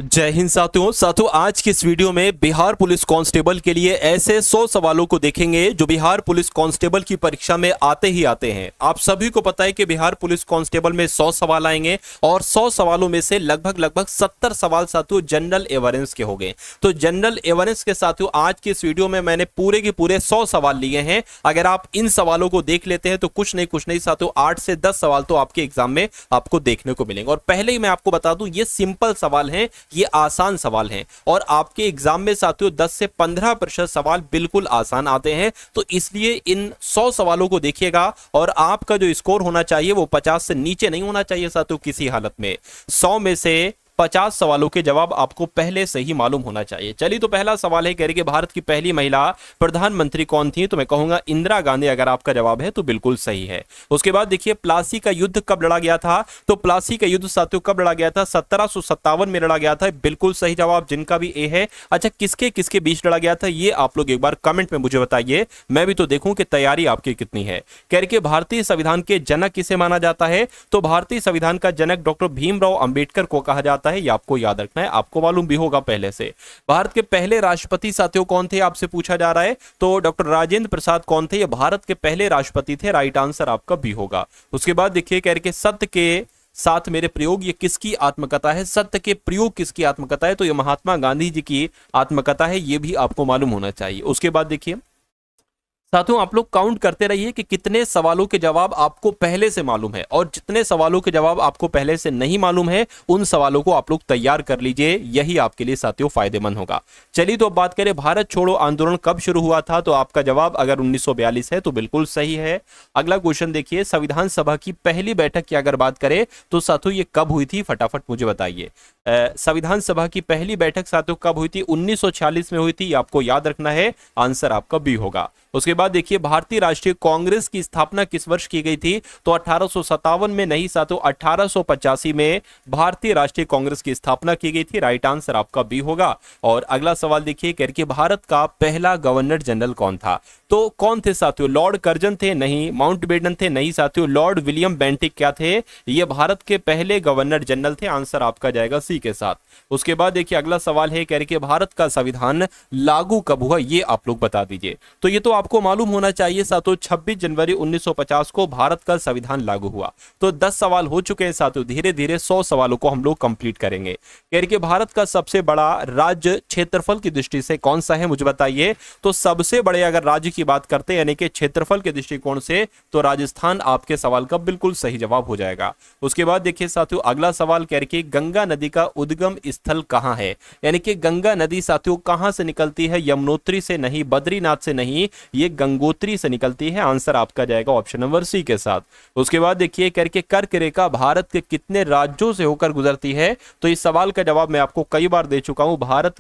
जय हिंद साथियों आज की इस वीडियो में बिहार पुलिस कांस्टेबल के लिए ऐसे 100 सवालों को देखेंगे जो बिहार पुलिस कांस्टेबल की परीक्षा में आते ही आते हैं। आप सभी को पता है कि बिहार पुलिस कांस्टेबल में 100 सवाल आएंगे और 100 सवालों में से लगभग 70 सवाल साथियों जनरल अवेयरनेस के हो गए। तो जनरल अवेयरनेस के साथियों आज की इस वीडियो में मैंने पूरे के पूरे 100 सवाल लिए हैं। अगर आप इन सवालों को देख लेते हैं तो कुछ नहीं साथियों 8 से 10 सवाल तो आपके एग्जाम में आपको देखने को मिलेंगे। और पहले ही मैं आपको बता दूं ये सिंपल सवाल हैं, ये आसान सवाल हैं और आपके एग्जाम में साथियों 10 से 15% सवाल बिल्कुल आसान आते हैं। तो इसलिए इन 100 सवालों को देखिएगा और आपका जो स्कोर होना चाहिए वो 50 से नीचे नहीं होना चाहिए साथियों किसी हालत में। 100 में से 50 सवालों के जवाब आपको पहले से ही मालूम होना चाहिए। चलिए तो पहला सवाल है, कह रही कि भारत की पहली महिला प्रधानमंत्री कौन थी? तो मैं कहूंगा इंदिरा गांधी। अगर आपका जवाब है तो बिल्कुल सही है। उसके बाद देखिए प्लासी का युद्ध कब लड़ा गया था? तो प्लासी का युद्ध साथियों कब लड़ा गया था? 1757 में लड़ा गया था। बिल्कुल सही जवाब जिनका भी ए है। अच्छा, किसके किसके बीच लड़ा गया था ये आप लोग एक बार कमेंट में मुझे बताइए, मैं भी तो देखूं कि तैयारी आपकी कितनी है। कह रही कि भारतीय संविधान के जनक किसे माना जाता है? तो भारतीय संविधान का जनक डॉक्टर भीमराव अंबेडकर को कहा जाता है। ये आपको याद रखना है, आपको मालूम भी होगा पहले से। भारत के पहले राष्ट्रपति साथियों कौन थे आपसे पूछा जा रहा है? तो डॉक्टर राजेंद्र प्रसाद कौन थे? ये भारत के पहले राष्ट्रपति थे। राइट आंसर आपका बी होगा। उसके बाद देखिए कह रहे कि सत्य के साथ मेरे प्रयोग, ये किसकी आत्मकथा है? सत्य के प्रयोग किसकी आत्मकथा है? तो ये महात्मा गांधी जी की आत्मकथा है। ये भी आपको मालूम होना चाहिए। उसके बाद देखिए साथियों आप लोग काउंट करते रहिए कि कितने सवालों के जवाब आपको पहले से मालूम है और जितने सवालों के जवाब आपको पहले से नहीं मालूम है उन सवालों को आप लोग तैयार कर लीजिए। यही आपके लिए साथियों फायदेमंद होगा। चलिए तो अब बात करें भारत छोड़ो आंदोलन कब शुरू हुआ था? तो आपका जवाब अगर 1942 है तो बिल्कुल सही है। अगला क्वेश्चन देखिए, संविधान सभा की पहली बैठक की अगर बात करें तो साथियों ये कब हुई थी? फटाफट मुझे बताइए। संविधान सभा की पहली बैठक साथियों कब हुई थी? 1946 में हुई थी। आपको याद रखना है, आंसर आपका बी होगा। उसके बाद देखिए भारतीय राष्ट्रीय कांग्रेस की स्थापना किस वर्ष की गई थी? तो 1857 में नहीं साथियों 1885 में भारतीय राष्ट्रीय कांग्रेस की स्थापना की गई थी। राइट आंसर आपका बी होगा। और अगला सवाल देखिए करके भारत का पहला गवर्नर जनरल कौन था? तो कौन थे साथियों? लॉर्ड कर्जन थे? नहीं। माउंटबेटन थे? नहीं साथियों। लॉर्ड विलियम बेंटिक क्या थे? ये भारत के पहले गवर्नर जनरल थे। आंसर आपका जाएगा सी के साथ। उसके बाद देखिए अगला सवाल है कह रहे कि भारत का संविधान लागू कब हुआ? ये आप लोग बता दीजिए। तो ये तो आपको मालूम होना चाहिए साथियों 26 जनवरी 1950 को भारत का संविधान लागू हुआ। तो 10 सवाल हो चुके हैं साथियों, धीरे धीरे 100 सवालों को हम लोग कंप्लीट करेंगे। कह रहे कि भारत का सबसे बड़ा राज्य क्षेत्रफल की दृष्टि से कौन सा है? मुझे बताइए। तो सबसे बड़े अगर राज्य की बात करते हैं यानी कि क्षेत्रफल के दृष्टिकोण से तो राजस्थान आपके सवाल का बिल्कुल सही जवाब हो जाएगा। उसके बाद देखिए साथियों अगला सवाल कह रहे कि गंगा नदी का उद्गम स्थल कहां है? यानी कि गंगा नदी साथियों कहां से निकलती है? यमुनोत्री से नहीं, बद्रीनाथ से नहीं, ये गंगोत्री से निकलती है। आंसर आपका जाएगा ऑप्शन नंबर सी के साथ। उसके बाद देखिए करके कर्क रेखा भारत के कितने राज्यों से होकर गुजरती है? तो इस सवाल का जवाब मैं आपको कई बार दे चुका हूं। भारत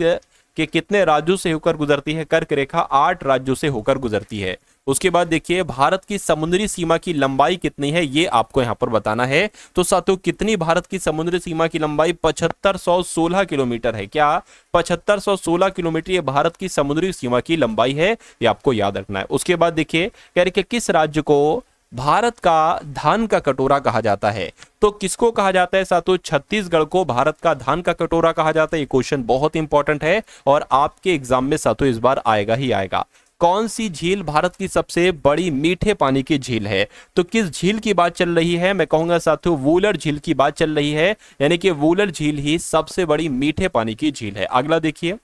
के कितने राज्यों से होकर गुजरती है कर्क रेखा? 8 राज्यों से होकर गुजरती है। उसके बाद देखिए भारत की समुद्री सीमा की लंबाई कितनी है? ये आपको यहां पर बताना है। तो साथियों कितनी भारत की समुद्री सीमा की लंबाई? 7516 किलोमीटर है। क्या 7516 किलोमीटर ये भारत की समुद्री सीमा की लंबाई है? ये आपको याद रखना है। उसके बाद देखिए कह रहे कि किस राज्य को भारत का धान का कटोरा कहा जाता है? तो किसको कहा जाता है साथियों? छत्तीसगढ़ को भारत का धान का कटोरा कहा जाता है। ये क्वेश्चन बहुत इंपॉर्टेंट है और आपके एग्जाम में साथियों इस बार आएगा ही आएगा। कौन सी झील भारत की सबसे बड़ी मीठे पानी की झील है? तो किस झील की बात चल रही है? मैं कहूंगा साथियों वूलर झील की बात चल रही है। यानी कि वूलर झील ही सबसे बड़ी मीठे पानी की झील है। अगला देखिए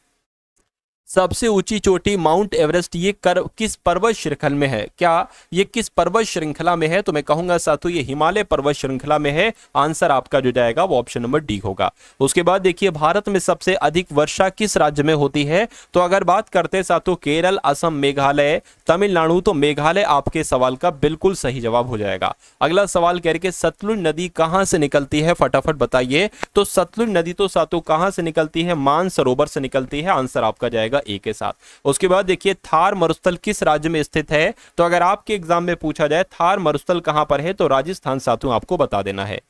सबसे ऊंची चोटी माउंट एवरेस्ट ये किस पर्वत श्रृंखला में है? क्या ये किस पर्वत श्रृंखला में है? तो मैं कहूंगा साथियों ये हिमालय पर्वत श्रृंखला में है। आंसर आपका जो जाएगा वो ऑप्शन नंबर डी होगा। उसके बाद देखिए भारत में सबसे अधिक वर्षा किस राज्य में होती है? तो अगर बात करते हैं साथियों केरल, असम, मेघालय, तमिलनाडु, तो मेघालय आपके सवाल का बिल्कुल सही जवाब हो जाएगा। अगला सवाल कह रहे कि सतलुज नदी कहां से निकलती है? फटाफट बताइए। तो सतलुज नदी तो साथियों कहां से निकलती है? मानसरोवर से निकलती है। आंसर आपका जाएगा ए के साथ। उसके बाद देखिए थार मरुस्थल किस राज्य में स्थित है? तो अगर आपके एग्जाम में पूछा जाए थार मरुस्थल कहां पर है तो राजस्थान साथियों आपको बता देना है।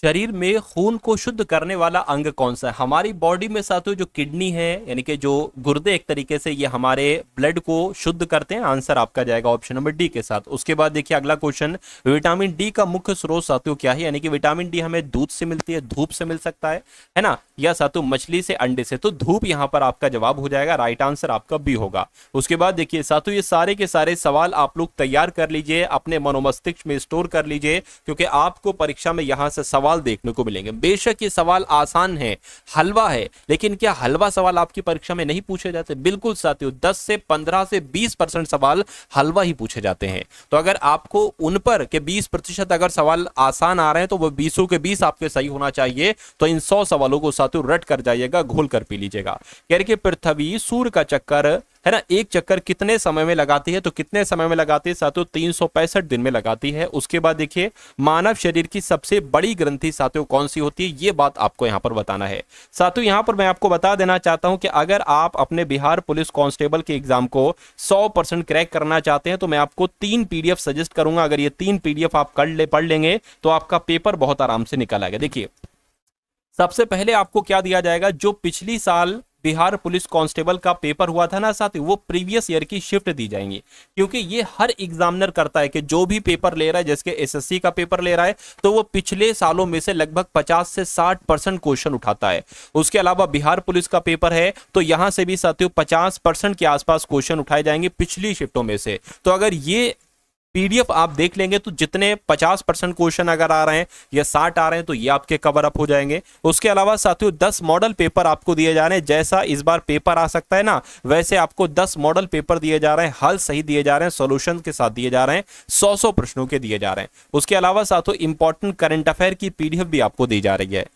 शरीर में खून को शुद्ध करने वाला अंग कौन सा है? हमारी बॉडी में साथियों जो किडनी है, यानी कि जो गुर्दे एक तरीके से ये हमारे ब्लड को शुद्ध करते हैं। आंसर आपका जाएगा ऑप्शन नंबर डी के साथ। उसके बाद देखिए अगला क्वेश्चन, विटामिन डी का मुख्य स्रोत साथियों क्या है? यानी कि विटामिन डी हमें दूध से मिलती है, धूप से मिल सकता है ना, या साथियों मछली से, अंडे से। तो धूप यहां पर आपका जवाब हो जाएगा, राइट आंसर आपका बी होगा। उसके बाद देखिए साथियों ये सारे के सारे सवाल आप लोग तैयार कर लीजिए, अपने मनोमस्तिष्क में स्टोर कर लीजिए, क्योंकि आपको परीक्षा में यहां से सवाल देखने को मिलेंगे। बेशक ये सवाल आसान है, हलवा है, लेकिन क्या हलवा सवाल आपकी परीक्षा में नहीं पूछे जाते? बिल्कुल साथियों, 10 से 15 से 20% सवाल हलवा ही पूछे जाते हैं। तो अगर आपको उन पर के 20% अगर सवाल आसान आ रहे हैं तो वो 20 के 20 आपके सही होना चाहिए। तो इन 100 सवालों को साथियों रट कर जाइएगा, घोल कर पी लीजिएगा। कह रहे कि पृथ्वी सूर्य का चक्कर है ना, एक चक्कर कितने समय में लगाती है? तो कितने समय में लगाती है साथियों? 365 दिन में लगाती है। उसके बाद देखिए मानव शरीर की सबसे बड़ी ग्रंथि साथियों कौन सी होती है? ये बात आपको यहां पर बताना है। साथियों यहां पर मैं आपको बता देना चाहता हूं कि अगर आप अपने बिहार पुलिस कांस्टेबल के एग्जाम को 100% क्रैक करना चाहते हैं तो मैं आपको 3 पीडीएफ सजेस्ट करूंगा। अगर ये 3 पीडीएफ आप पढ़ लेंगे तो आपका पेपर बहुत आराम से निकल आएगा। देखिए सबसे पहले आपको क्या दिया जाएगा, जो पिछली साल बिहार पुलिस कांस्टेबल का पेपर हुआ था ना साथी, वो प्रीवियस ईयर की शिफ्ट दी जाएंगी। क्योंकि ये हर एग्जामिनर करता है कि जो भी पेपर ले रहा है, जैसे एसएससी का पेपर ले रहा है, तो वो पिछले सालों में से लगभग 50 से 60% क्वेश्चन उठाता है। उसके अलावा बिहार पुलिस का पेपर है तो यहां से भी साथियों 50% के आसपास क्वेश्चन उठाए जाएंगे पिछली शिफ्टों में से। तो अगर ये पीडीएफ आप देख लेंगे तो जितने 50% क्वेश्चन अगर आ रहे हैं या 60 आ रहे हैं तो ये आपके कवर अप हो जाएंगे। उसके अलावा साथियों 10 मॉडल पेपर आपको दिए जा रहे हैं। जैसा इस बार पेपर आ सकता है ना, वैसे आपको 10 मॉडल पेपर दिए जा रहे हैं, हल सही दिए जा रहे हैं, सॉल्यूशन के साथ दिए जा रहे हैं, 100 प्रश्नों के दिए जा रहे हैं। उसके अलावा साथियों इंपॉर्टेंट करंट अफेयर की पीडीएफ भी आपको दी जा रही है।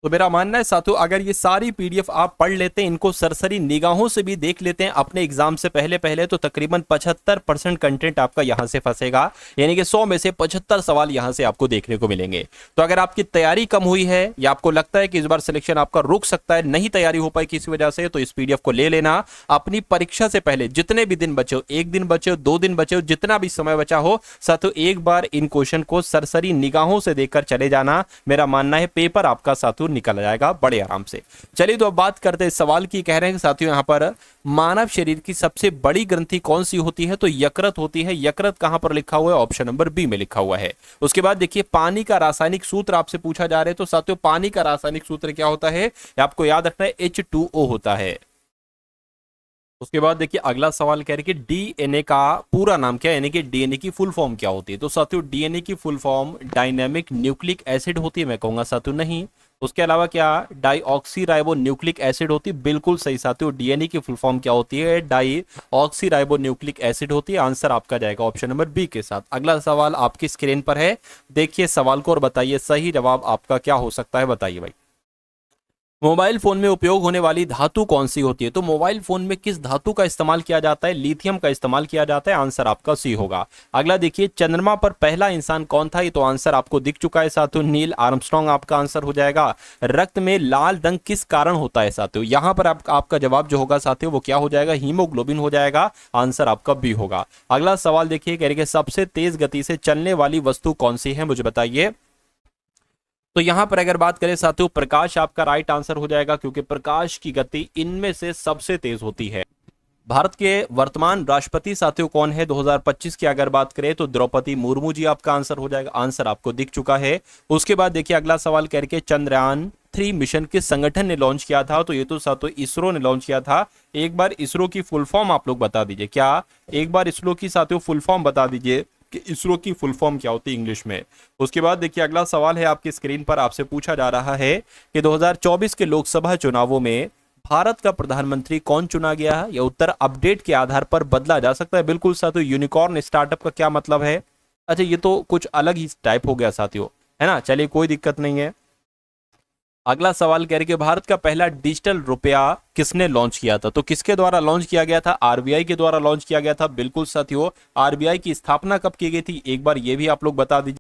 तो मेरा मानना है साथियों अगर ये सारी पीडीएफ आप पढ़ लेते हैं, इनको सरसरी निगाहों से भी देख लेते हैं अपने एग्जाम से पहले तो तकरीबन 75% कंटेंट आपका यहां से फंसेगा। यानी कि 100 में से 75 सवाल यहां से आपको देखने को मिलेंगे। तो अगर आपकी तैयारी कम हुई है या आपको लगता है कि इस बार सिलेक्शन आपका रुक सकता है, नहीं तैयारी हो पाई किसी वजह से, तो इस पीडीएफ को ले लेना। अपनी परीक्षा से पहले जितने भी दिन बचे हो, 1 दिन बचे हो, 2 दिन बचे हो, जितना भी समय बचा हो साथियों, एक बार इन क्वेश्चन को सरसरी निगाहों से देखकर चले जाना। मेरा मानना है पेपर आपका साथियों निकल जाएगा बड़े आराम से। चलिए तो अब बात करते हैं सवाल की। कह रहे हैं साथियों यहां पर मानव शरीर की सबसे बड़ी ग्रंथि कौन सी होती है? तो यकृत होती है। यकृत कहां पर लिखा हुआ है? ऑप्शन नंबर बी में लिखा हुआ है। उसके बाद देखिए पानी का रासायनिक सूत्र आपसे पूछा जा रहा है। तो साथियों पानी का रासायनिक सूत्र क्या होता है? आपको याद रखना है H2O होता है। उसके बाद देखिए अगला सवाल कह रहे कि डीएनए का पूरा नाम क्या है, यानी कि डीएनए की फुल फॉर्म क्या होती है? तो साथियों डीएनए की full form dynamic nucleic acid होती है। मैं कहूंगा साथियों नहीं। उसके अलावा क्या डाईऑक्सी राइबो न्यूक्लिक एसिड होती है? बिल्कुल सही साथियों, डीएनए की फुल फॉर्म क्या होती है? डाईऑक्सी राइबो न्यूक्लिक एसिड होती है। आंसर आपका जाएगा ऑप्शन नंबर बी के साथ। अगला सवाल आपकी स्क्रीन पर है, देखिए सवाल को और बताइए सही जवाब आपका क्या हो सकता है, बताइए भाई। मोबाइल फोन में उपयोग होने वाली धातु कौन सी होती है? तो मोबाइल फोन में किस धातु का इस्तेमाल किया जाता है? लिथियम का इस्तेमाल किया जाता है। आंसर आपका सी होगा। अगला देखिए चंद्रमा पर पहला इंसान कौन था? ये तो आंसर आपको दिख चुका है साथियों, नील आर्मस्ट्रांग आपका आंसर हो जाएगा। रक्त में लाल रंग किस कारण होता है साथियों? यहां पर आपका जवाब जो होगा साथियों वो क्या हो जाएगा? हीमोग्लोबिन हो जाएगा। आंसर आपका बी होगा। अगला सवाल देखिए कह रहे कि सबसे तेज गति से चलने वाली वस्तु कौन सी है, मुझे बताइए। तो यहां पर अगर बात करें साथियों प्रकाश आपका राइट आंसर हो जाएगा, क्योंकि प्रकाश की गति इनमें से सबसे तेज होती है। भारत के वर्तमान राष्ट्रपति साथियों कौन है 2025 की अगर बात करें तो द्रौपदी मुर्मू जी आपका आंसर हो जाएगा। आंसर आपको दिख चुका है। उसके बाद देखिए अगला सवाल करके चंद्रयान 3 मिशन किस संगठन ने लॉन्च किया था? तो ये तो साथियों इसरो ने लॉन्च किया था। एक बार इसरो की फुल फॉर्म आप लोग बता दीजिए। क्या एक बार इसरो की साथियों फुल फॉर्म बता दीजिए कि इसरो की फुल फॉर्म क्या होती है इंग्लिश में। उसके बाद देखिए अगला सवाल है आपकी स्क्रीन पर, आपसे पूछा जा रहा है कि 2024 के लोकसभा चुनावों में भारत का प्रधानमंत्री कौन चुना गया है? यह उत्तर अपडेट के आधार पर बदला जा सकता है। बिल्कुल साथियों, यूनिकॉर्न स्टार्टअप का क्या मतलब है? अच्छा ये तो कुछ अलग ही टाइप हो गया साथियों, है ना। चलिए कोई दिक्कत नहीं है। अगला सवाल कह रहे कि भारत का पहला डिजिटल रुपया किसने लॉन्च किया था? तो किसके द्वारा लॉन्च किया गया था? आरबीआई के द्वारा लॉन्च किया गया था। बिल्कुल साथियों, आरबीआई की स्थापना कब की गई थी? एक बार ये भी आप लोग बता दीजिए।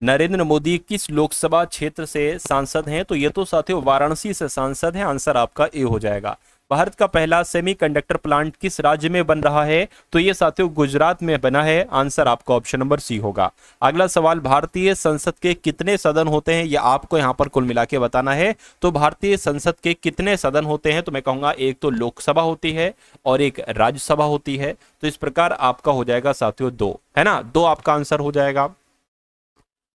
नरेंद्र मोदी किस लोकसभा क्षेत्र से सांसद हैं? तो ये तो साथियों वाराणसी से सांसद हैं। आंसर आपका ए हो जाएगा। भारत का पहला सेमीकंडक्टर प्लांट किस राज्य में बन रहा है? तो ये साथियों गुजरात में बना है। आंसर आपका ऑप्शन नंबर सी होगा। अगला सवाल, भारतीय संसद के कितने सदन होते हैं? ये आपको यहां पर कुल मिला के बताना है। तो भारतीय संसद के कितने सदन होते हैं? तो मैं कहूंगा एक तो लोकसभा होती है और एक राज्यसभा होती है। तो इस प्रकार आपका हो जाएगा साथियों 2, है ना, 2 आपका आंसर हो जाएगा।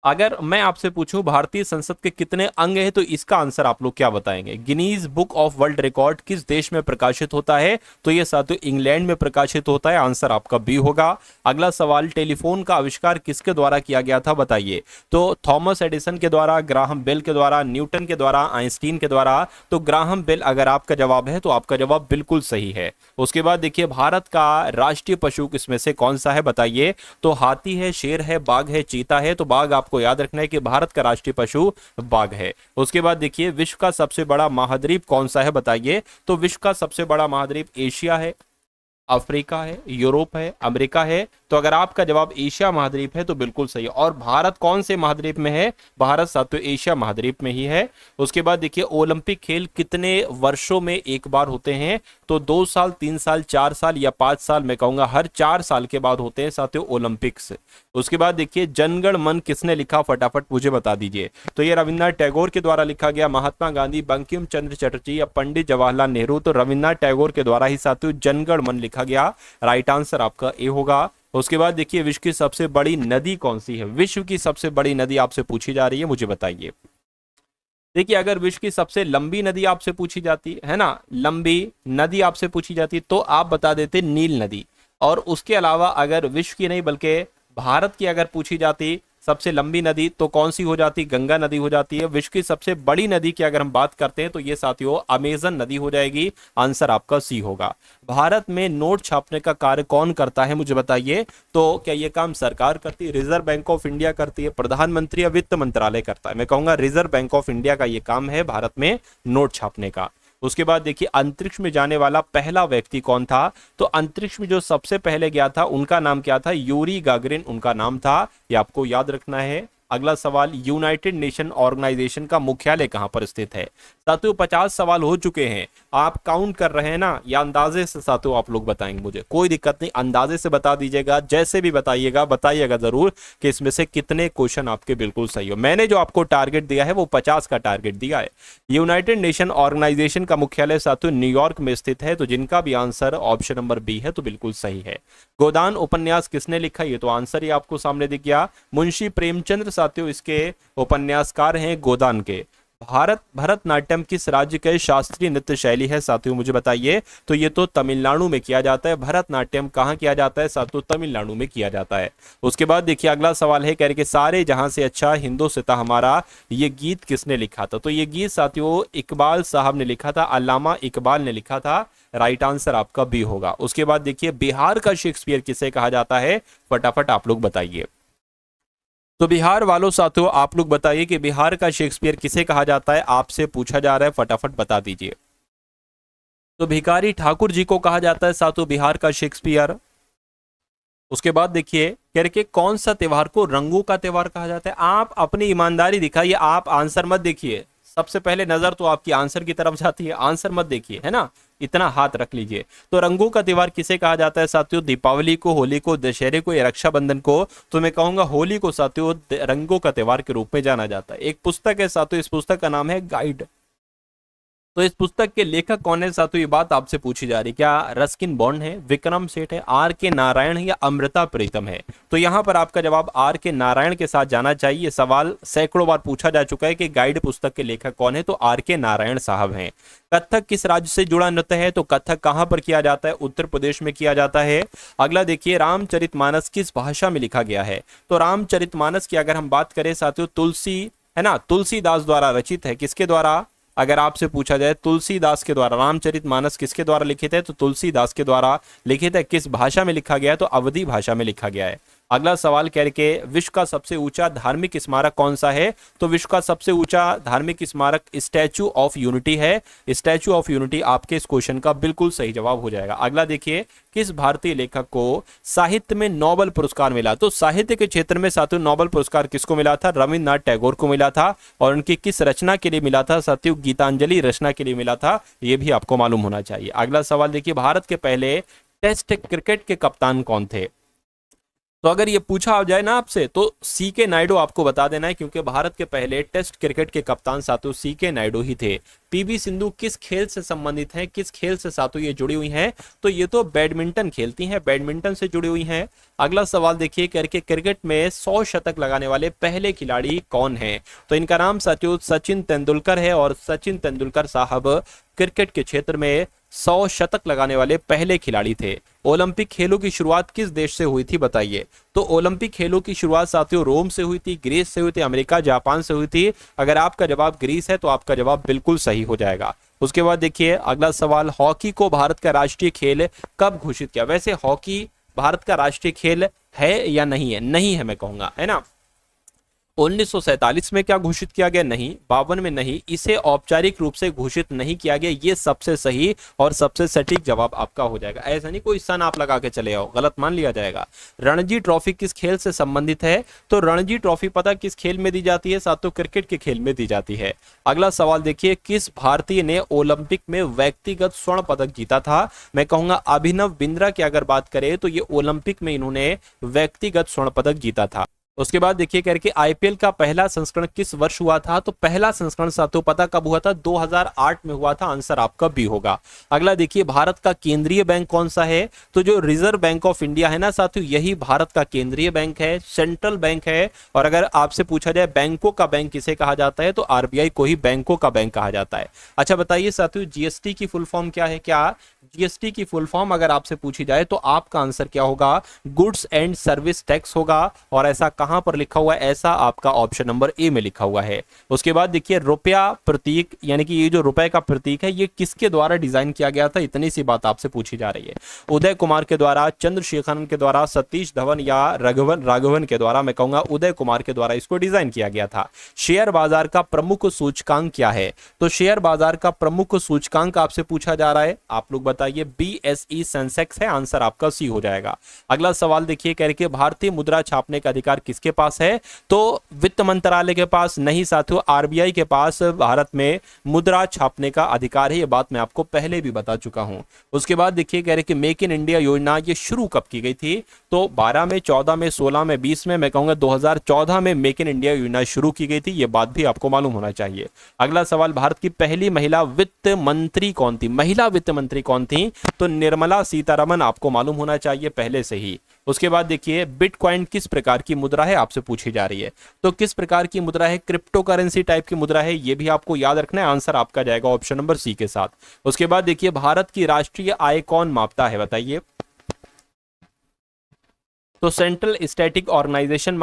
अगर मैं आपसे पूछूं भारतीय संसद के कितने अंग हैं, तो इसका आंसर आप लोग क्या बताएंगे? Guinness book of world record किस देश में प्रकाशित होता है? तो ये साथियों इंग्लैंड में प्रकाशित होता है। आंसर आपका बी होगा। अगला सवाल, टेलीफोन का आविष्कार किसके द्वारा किया गया था? बताइए। तो थॉमस एडिसन के द्वारा, ग्राहम बेल के द्वारा, न्यूटन के द्वारा, आइंस्टीन के द्वारा। तो ग्राहम बेल अगर आपका जवाब है तो आपका जवाब बिल्कुल सही है। उसके बाद देखिए, भारत का राष्ट्रीय पशु किसमें से कौन सा है? बताइए। तो हाथी है, शेर है, बाघ है, चीता है। तो बाघ आपको याद रखना है कि भारत का राष्ट्रीय पशु बाघ है। उसके बाद देखिए, विश्व का सबसे बड़ा महाद्वीप कौन सा है? बताइए। तो विश्व का सबसे बड़ा महाद्वीप एशिया है, अफ्रीका है, यूरोप है, अमेरिका है। तो अगर आपका जवाब एशिया महाद्वीप है तो बिल्कुल सही है। और भारत कौन से महाद्वीप में है? भारत साथियों एशिया महाद्वीप में ही है। उसके बाद देखिए, ओलंपिक खेल कितने वर्षों में एक बार होते हैं? तो 2 साल, 3 साल, 4 साल या 5 साल? मैं कहूंगा हर 4 साल के बाद होते हैं साथियों ओलंपिक्स। उसके बाद देखिए, जनगण मन किसने लिखा? फटाफट मुझे बता दीजिए। तो ये रविन्द्रनाथ टैगोर के द्वारा लिखा गया, महात्मा गांधी, बंकिम चंद्र चटर्जी या पंडित जवाहरलाल नेहरू? तो रविन्द्रनाथ टैगोर के द्वारा ही साथियों जनगण मन लिखा गया। राइट आंसर आपका ए होगा। उसके बाद देखिए, विश्व की सबसे बड़ी नदी कौन सी है? विश्व की सबसे बड़ी नदी आपसे पूछी जा रही है, मुझे बताइए। देखिए, अगर विश्व की सबसे लंबी नदी आपसे पूछी जाती है ना, लंबी नदी आपसे पूछी जाती तो आप बता देते नील नदी। और उसके अलावा अगर विश्व की नहीं बल्कि भारत की अगर पूछी जाती सबसे लंबी नदी तो कौन सी हो जाती? गंगा नदी हो जाती है। विश्व की सबसे बड़ी नदी की अगर हम बात करते हैं तो ये साथियों अमेजन नदी हो जाएगी। आंसर आपका सी होगा। भारत में नोट छापने का कार्य कौन करता है? मुझे बताइए। तो क्या ये काम सरकार करती है, रिजर्व बैंक ऑफ इंडिया करती है, प्रधानमंत्री या वित्त मंत्रालय करता है? मैं कहूंगा रिजर्व बैंक ऑफ इंडिया का ये काम है भारत में नोट छापने का। उसके बाद देखिए, अंतरिक्ष में जाने वाला पहला व्यक्ति कौन था? तो अंतरिक्ष में जो सबसे पहले गया था उनका नाम क्या था? यूरी गागरिन उनका नाम था। ये आपको याद रखना है। अगला सवाल, यूनाइटेड नेशन ऑर्गेनाइजेशन का मुख्यालय कहां पर स्थित है? साथियों 50 सवाल हो चुके हैं। आप काउंट कर रहे हैं ना, या अंदाजे से साथियों आप लोग बताएंगे? मुझे कोई दिक्कत नहीं, अंदाजे से बता दीजिएगा, जैसे भी बताइएगा बताइएगा जरूर कि इसमें से कितने क्वेश्चन आपके बिल्कुल सही हो। मैंने जो आपको टारगेट दिया है वो 50 का टारगेट दिया है। यूनाइटेड नेशन ऑर्गेनाइजेशन का मुख्यालय साथियों न्यूयॉर्क में स्थित है। तो जिनका भी आंसर ऑप्शन नंबर बी है तो बिल्कुल सही है। गोदान उपन्यास किसने लिखा? ये तो आंसर ही आपको सामने दिख गया, मुंशी प्रेमचंद्र साथियों इसके उपन्यासकार हैं गोदान के। भरतनाट्यम किस राज्य के शास्त्रीय नृत्य शैली है? साथियों मुझे बताइए। तो ये तो तमिलनाडु में किया जाता है। भरतनाट्यम कहाँ किया जाता है? साथियों तमिलनाडु में किया जाता है। उसके बाद देखिए, अगला सवाल है, कह रहे कि सारे जहां से अच्छा हिंदुस्तान हमारा, ये गीत किसने लिखा था? तो ये गीत साथियों इकबाल साहब ने लिखा था, अल्लामा इकबाल ने लिखा था। राइट आंसर आपका बी होगा। उसके बाद देखिए, बिहार का शेक्सपियर किसे कहा जाता है? फटाफट आप लोग बताइए। तो बिहार वालों साथियों आप लोग बताइए कि बिहार का शेक्सपियर किसे कहा जाता है? आपसे पूछा जा रहा है, फटाफट बता दीजिए। तो भिखारी ठाकुर जी को कहा जाता है साथियों बिहार का शेक्सपियर। उसके बाद देखिए, कह रहे कि कौन सा त्योहार को रंगों का त्योहार कहा जाता है? आप अपनी ईमानदारी दिखाइए, आप आंसर मत देखिए। सबसे पहले नजर तो आपकी आंसर की तरफ जाती है, आंसर मत देखिए, है ना, इतना हाथ रख लीजिए। तो रंगों का त्योहार किसे कहा जाता है साथियों? दीपावली को, होली को, दशहरे को या रक्षाबंधन को? तो मैं कहूंगा होली को साथियों रंगों का त्योहार के रूप में जाना जाता है। एक पुस्तक है साथियों, इस पुस्तक का नाम है गाइड। तो इस पुस्तक के लेखक कौन है साथियों? ये बात आपसे पूछी जा रही, क्या रस्किन बॉन्ड है, विक्रम सेठ है, आर के नारायण है या अमृता प्रीतम है? तो यहां पर आपका जवाब आर के नारायण के साथ जाना चाहिए। सवाल सैकड़ों बार पूछा जा चुका है कि गाइड पुस्तक के लेखक कौन है, तो आर के नारायण साहब हैं। कथक किस राज्य से जुड़ा नृत्य है? तो कथक कहां पर किया जाता है? उत्तर प्रदेश में किया जाता है। अगला देखिए, रामचरितमानस किस भाषा में लिखा गया है? तो रामचरितमानस की अगर हम बात करें साथियों, तुलसी है ना, तुलसीदास द्वारा रचित है। किसके द्वारा? अगर आपसे पूछा जाए तुलसीदास के द्वारा, रामचरितमानस किसके द्वारा लिखित है? तो तुलसीदास के द्वारा लिखित है। किस भाषा में लिखा गया है? तो अवधी भाषा में लिखा गया है। अगला सवाल कह के विश्व का सबसे ऊंचा धार्मिक स्मारक कौन सा है? तो विश्व का सबसे ऊंचा धार्मिक स्मारक स्टैचू ऑफ यूनिटी है। स्टैचू ऑफ यूनिटी आपके इस क्वेश्चन का बिल्कुल सही जवाब हो जाएगा। अगला देखिए, किस भारतीय लेखक को साहित्य में नोबेल पुरस्कार मिला? तो साहित्य के क्षेत्र में साथियों नोबेल पुरस्कार किसको मिला था? रविन्द्रनाथ टैगोर को मिला था। और उनकी किस रचना के लिए मिला था? साथियों गीतांजलि रचना के लिए मिला था। यह भी आपको मालूम होना चाहिए। अगला सवाल देखिए, भारत के पहले टेस्ट क्रिकेट के कप्तान कौन थे? तो अगर ये पूछा आ जाए ना आपसे तो सीके नायडू आपको बता देना है, क्योंकि भारत के पहले टेस्ट क्रिकेट के कप्तान सातु सीके नायडू ही थे। पीवी सिंधु किस खेल से संबंधित हैं? किस खेल से सातु ये जुड़ी हुई हैं? तो ये तो बैडमिंटन खेलती हैं, बैडमिंटन से जुड़ी हुई हैं। अगला सवाल देखिए, करके क्रिकेट में 100 शतक लगाने वाले पहले खिलाड़ी कौन हैं? तो इनका नाम साथियों सचिन तेंदुलकर है। और सचिन तेंदुलकर साहब क्रिकेट के क्षेत्र में 100 शतक लगाने वाले पहले खिलाड़ी थे। ओलंपिक खेलों की शुरुआत किस देश से हुई थी बताइए? तो ओलंपिक खेलों की शुरुआत साथियों रोम से हुई थी, ग्रीस से हुई थी, अमेरिका जापान से हुई थी। अगर आपका जवाब ग्रीस है तो आपका जवाब बिल्कुल सही हो जाएगा। उसके बाद देखिए अगला सवाल, हॉकी को भारत का राष्ट्रीय खेल कब घोषित किया? वैसे हॉकी भारत का राष्ट्रीय खेल है या नहीं है? नहीं है मैं कहूंगा, है ना। 1947 में क्या घोषित किया गया? नहीं। 52 में नहीं। इसे औपचारिक रूप से घोषित नहीं किया गया। ये सबसे सही और सबसे सटीक जवाब आपका हो जाएगा। ऐसा नहीं कोई सन आप लगा के चले आओ, गलत मान लिया जाएगा। रणजी ट्रॉफी किस खेल से संबंधित है? तो रणजी ट्रॉफी पता किस खेल में दी जाती है? सातों क्रिकेट के खेल में दी जाती है। अगला सवाल देखिए, किस भारतीय ने ओलंपिक में व्यक्तिगत स्वर्ण पदक जीता था? मैं कहूंगा अभिनव बिंद्रा की अगर बात करें तो ये ओलंपिक में इन्होंने व्यक्तिगत स्वर्ण पदक जीता था। उसके बाद देखिए करके आईपीएल का पहला संस्करण किस वर्ष हुआ था? तो पहला संस्करण साथियों पता कब हुआ था? 2008 में हुआ था। आंसर आपका भी होगा। अगला देखिए, भारत का केंद्रीय बैंक कौन सा है? तो जो रिजर्व बैंक ऑफ इंडिया है ना साथियों, यही भारत का केंद्रीय बैंक है, सेंट्रल बैंक है। और अगर आपसे पूछा जाए बैंकों का बैंक किसे कहा जाता है, तो आरबीआई को ही बैंकों का बैंक कहा जाता है। अच्छा बताइए साथियों, जीएसटी की फुल फॉर्म क्या है? क्या जीएसटी की फुल फॉर्म अगर आपसे पूछी जाए तो आपका आंसर क्या होगा? गुड्स एंड सर्विस टैक्स होगा। और ऐसा कहां पर लिखा हुआ है? ऐसा आपका ऑप्शन नंबर ए में लिखा हुआ है। उसके बाद देखिए, रुपया प्रतीक यानी कि ये जो रुपए का प्रतीक है ये किसके द्वारा डिजाइन किया गया था? इतनी सी बात आपसे पूछी जा रही है। उदय कुमार के द्वारा, चंद्रशेखरन के द्वारा, सतीश धवन या राघवन के द्वारा? मैं कहूंगा उदय कुमार के द्वारा इसको डिजाइन किया गया था। शेयर बाजार का प्रमुख सूचकांक क्या है? तो शेयर बाजार का प्रमुख सूचकांक आपसे पूछा जा रहा है, आप लोग बताइए। बीएसई सेंसेक्स है। आंसर आपका सी हो जाएगा। अगला सवाल देखिए करके, भारतीय मुद्रा छापने का अधिकार किसके पास है? तो वित्त मंत्रालय के पास नहीं साथियों, आरबीआई के पास भारत में मुद्रा छापने का अधिकार है। ये बात मैं आपको पहले भी बता चुका हूं। उसके बाद देखिए कह रहे कि मेक इन इंडिया योजना ये शुरू कब की गई थी? तो 12 में, 14 में, 16 में, 20 में? मैं कहूंगा 2014 में मेक इन इंडिया योजना शुरू की गई थी। ये बात भी आपको मालूम होना चाहिए। अगला सवाल, भारत की पहली महिला वित्त मंत्री कौन थी? महिला वित्त मंत्री कौन थी? तो निर्मला सीतारमण आपको मालूम होना चाहिए पहले से ही। उसके बाद देखिए, बिटकॉइन किस प्रकार की मुद्रा है? आपसे पूछी जा रही है। तो किस प्रकार की मुद्रा है? क्रिप्टो करेंसी टाइप की मुद्रा है। यह भी आपको याद रखना है। आंसर आपका जाएगा ऑप्शन नंबर सी के साथ। उसके बाद देखिए, भारत की राष्ट्रीय आय कौन मापता है बताइए? तो सेंट्रल स्टैटिक ऑर्गेनाइजेशन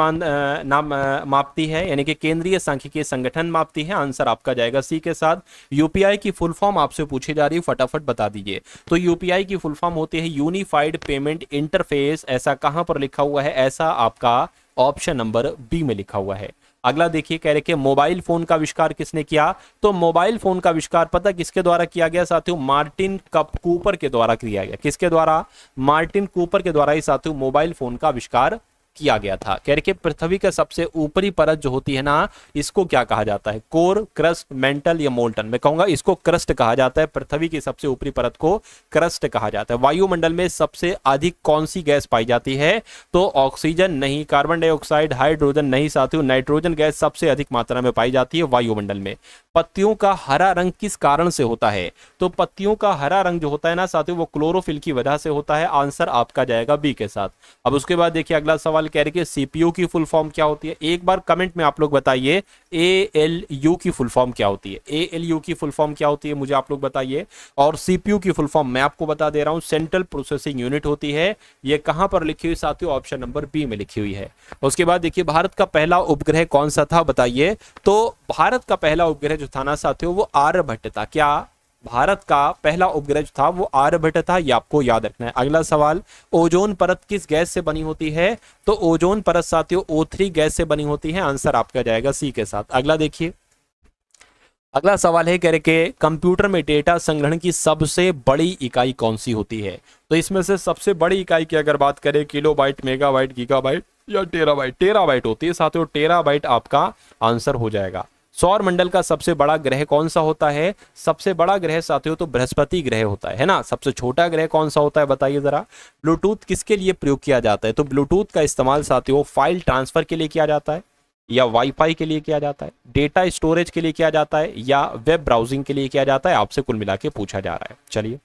मापती है, यानी कि केंद्रीय सांख्यिकीय संगठन मापती है। आंसर आपका जाएगा सी के साथ। यूपीआई की फुल फॉर्म आपसे पूछी जा रही है, फटाफट बता दीजिए। तो यूपीआई की फुल फॉर्म होती है यूनिफाइड पेमेंट इंटरफेस। ऐसा कहां पर लिखा हुआ है? ऐसा आपका ऑप्शन नंबर बी में लिखा हुआ है। अगला देखिए कह रहे कि मोबाइल फोन का आविष्कार किसने किया? तो मोबाइल फोन का आविष्कार पता किसके द्वारा किया गया साथियों? मार्टिन कूपर के द्वारा किया गया। किसके द्वारा? मार्टिन कूपर के द्वारा ही साथियों मोबाइल फोन का आविष्कार किया गया था। कह रहे कि पृथ्वी का सबसे ऊपरी परत जो होती है ना, इसको क्या कहा जाता है? कोर, क्रस्ट, मेंटल या मोल्टन? मैं कहूंगा इसको क्रस्ट कहा जाता है। पृथ्वी की सबसे ऊपरी परत को क्रस्ट कहा जाता है। वायुमंडल में सबसे अधिक कौन सी गैस पाई जाती है? तो ऑक्सीजन नहीं, कार्बन डाइऑक्साइड, हाइड्रोजन नहीं साथियों, नाइट्रोजन गैस सबसे अधिक मात्रा में पाई जाती है वायुमंडल में। पत्तियों का हरा रंग किस कारण से होता है? तो पत्तियों का हरा रंग जो होता है ना साथियों, वो क्लोरोफिल की वजह से होता है। आंसर आपका जाएगा बी के साथ। अब उसके बाद देखिए अगला सवाल कह रहे कि सीपीयू की फुल फॉर्म क्या होती है? एक बार कमेंट में आप लोग बताइए एएलयू की फुल फॉर्म क्या होती है? एएलयू की फुल फॉर्म क्या होती है मुझे आप लोग बताइए। और सीपीयू की फुल फॉर्म मैं आपको बता दे रहा हूं, सेंट्रल प्रोसेसिंग यूनिट होती है। ये कहां पर लिखी हुई साथियों? ऑप्शन नंबर बी में लिखी हुई है। उसके बाद देखिए, भारत का पहला उपग्रह कौन सा था बताइए? तो भारत का पहला उपग्रह जो था ना साथियों, वो आर्यभट्ट था। क्या? भारत का पहला उपग्रह जो था वो आर्यभट्ट था, ये आपको याद रखना है। अगला सवाल, ओजोन परत किस गैस से बनी होती है? तो ओजोन परत साथियों O3 गैस से बनी होती है। आंसर आपका जाएगा सी के साथ। अगला देखिए, अगला सवाल है कह रहे कि कंप्यूटर में डेटा संग्रहण की सबसे बड़ी इकाई कौन सी होती है? तो इसमें से सबसे बड़ी इकाई की अगर बात करें, किलोबाइट, मेगाबाइट, गीगाबाइट या टेराबाइट? टेराबाइट होती है साथियों, टेराबाइट आपका आंसर हो जाएगा। सौर मंडल का सबसे बड़ा ग्रह कौन सा होता है? सबसे बड़ा ग्रह साथियों तो बृहस्पति ग्रह होता है ना। सबसे छोटा ग्रह कौन सा होता है बताइए जरा। ब्लूटूथ किसके लिए प्रयोग किया जाता है? तो ब्लूटूथ का इस्तेमाल साथियों फाइल ट्रांसफर के लिए किया जाता है, या वाईफाई के लिए किया जाता है, डेटा स्टोरेज के लिए किया जाता है, या वेब ब्राउजिंग के लिए किया जाता है? आपसे कुल मिला के पूछा जा रहा है। चलिए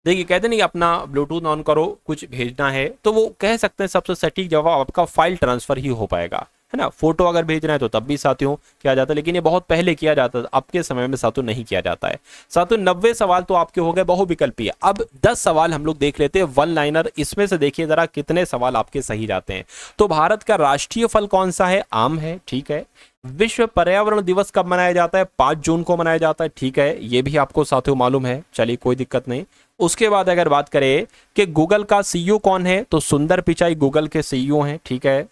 देखिए, कहते नहीं अपना ब्लूटूथ ऑन करो, कुछ भेजना है, तो वो कह सकते हैं सबसे सटीक जवाब आपका फाइल ट्रांसफर ही हो पाएगा, है ना। फोटो अगर भेजना है तो तब भी साथियों किया जाता है, लेकिन ये बहुत पहले किया जाता था, अब के समय में साथियों नहीं किया जाता है। साथियों 90 सवाल तो आपके हो गए बहुविकल्पीय। अब 10 सवाल हम लोग देख लेते हैं वन लाइनर। इसमें से देखिए जरा कितने सवाल आपके सही जाते हैं। तो भारत का राष्ट्रीय फल कौन सा है? आम है, ठीक है। विश्व पर्यावरण दिवस कब मनाया जाता है? 5 जून को मनाया जाता है, ठीक है। ये भी आपको साथियों मालूम है, चलिए कोई दिक्कत नहीं। उसके बाद अगर बात करें कि गूगल का सीईओ कौन है, तो सुंदर पिचाई गूगल के सीईओ हैं, ठीक है।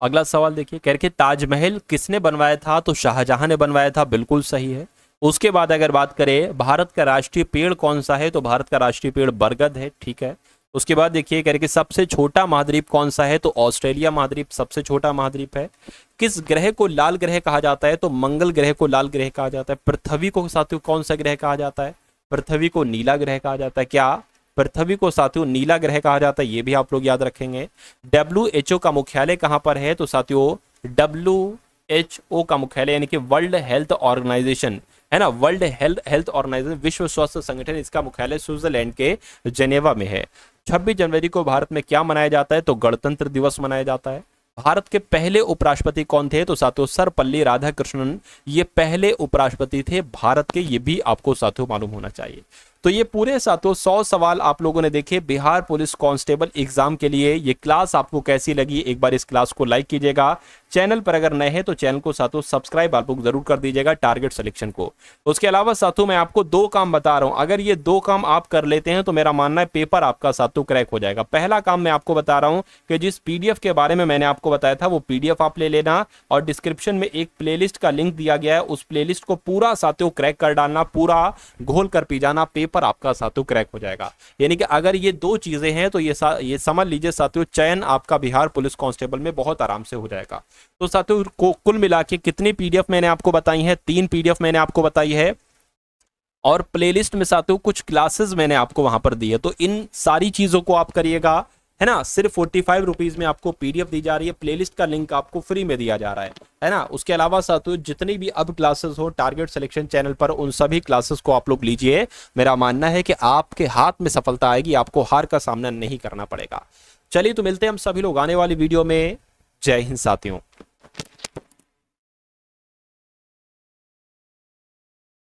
अगला सवाल देखिए, कह रहे ताजमहल किसने बनवाया था? तो शाहजहां ने बनवाया था, बिल्कुल सही है। उसके बाद अगर बात करें भारत का राष्ट्रीय पेड़ कौन सा है? तो भारत का राष्ट्रीय पेड़ बरगद है, ठीक है। उसके बाद देखिए कह रहे सबसे छोटा महाद्वीप कौन सा है? तो ऑस्ट्रेलिया महाद्वीप सबसे छोटा महाद्वीप है। किस ग्रह को लाल ग्रह कहा जाता है? तो मंगल ग्रह को लाल ग्रह कहा जाता है। पृथ्वी को साथियों कौन सा ग्रह कहा जाता है? पृथ्वी को नीला ग्रह कहा जाता है। क्या पृथ्वी को साथियों नीला ग्रह कहा जाता है? ये भी आप लोग याद रखेंगे। WHO का मुख्यालय कहां पर है? तो साथियों WHO का मुख्यालय यानी कि वर्ल्ड हेल्थ ऑर्गेनाइजेशन है ना, वर्ल्ड हेल्थ ऑर्गेनाइजेशन, विश्व स्वास्थ्य संगठन, इसका मुख्यालय स्विट्जरलैंड के जेनेवा में है। 26 जनवरी को भारत में क्या मनाया जाता है? तो गणतंत्र दिवस मनाया जाता है। भारत के पहले उपराष्ट्रपति कौन थे? तो साथियों सर्वपल्ली राधाकृष्णन, ये पहले उपराष्ट्रपति थे भारत के, ये भी आपको साथियों मालूम होना चाहिए। तो ये पूरे साथियों 100 सवाल आप लोगों ने देखे बिहार पुलिस कांस्टेबल एग्जाम के लिए। ये क्लास आपको कैसी लगी? एक बार इस क्लास को लाइक कीजिएगा। चैनल पर अगर नए हैं तो चैनल को साथियों सब्सक्राइब आप लोग जरूर कर दीजिएगा टारगेट सिलेक्शन को। उसके अलावा साथियों मैं आपको 2 काम बता रहा हूं, अगर ये 2 काम आप कर लेते हैं तो मेरा मानना है पेपर आपका साथियों क्रैक हो जाएगा। पहला काम मैं आपको बता रहा हूं कि जिस PDF के बारे में मैंने आपको बताया था वो PDF आप ले लेना, और डिस्क्रिप्शन में एक प्लेलिस्ट का लिंक दिया गया है, उस प्लेलिस्ट को पूरा साथियों क्रैक कर डालना, पूरा घोल कर पी जाना, पेपर आपका साथियों क्रैक हो जाएगा। यानी कि अगर ये 2 चीजें हैं तो ये समझ लीजिए साथियों चयन आपका बिहार पुलिस कांस्टेबल में बहुत आराम से हो जाएगा। तो साथियों कुल मिला के कितनी PDF मैंने आपको बताई है? 3 PDF मैंने आपको बताई है, और प्लेलिस्ट में साथियों कुछ क्लासेस मैंने आपको वहां पर दी है। तो इन सारी चीजों को आप करिएगा, है ना। सिर्फ 45 रुपीज में आपको PDF दी जा रही है, प्लेलिस्ट का लिंक आपको फ्री में दिया जा रहा है ना। उसके अलावा साथियों जितनी भी अब क्लासेस हो टारगेट सिलेक्शन चैनल पर, उन सभी क्लासेस को आप लोग लीजिए। मेरा मानना है कि आपके हाथ में सफलता आएगी, आपको हार का सामना नहीं करना पड़ेगा। चलिए तो मिलते हैं हम सभी लोग आने वाली वीडियो में। जय हिंद साथियों।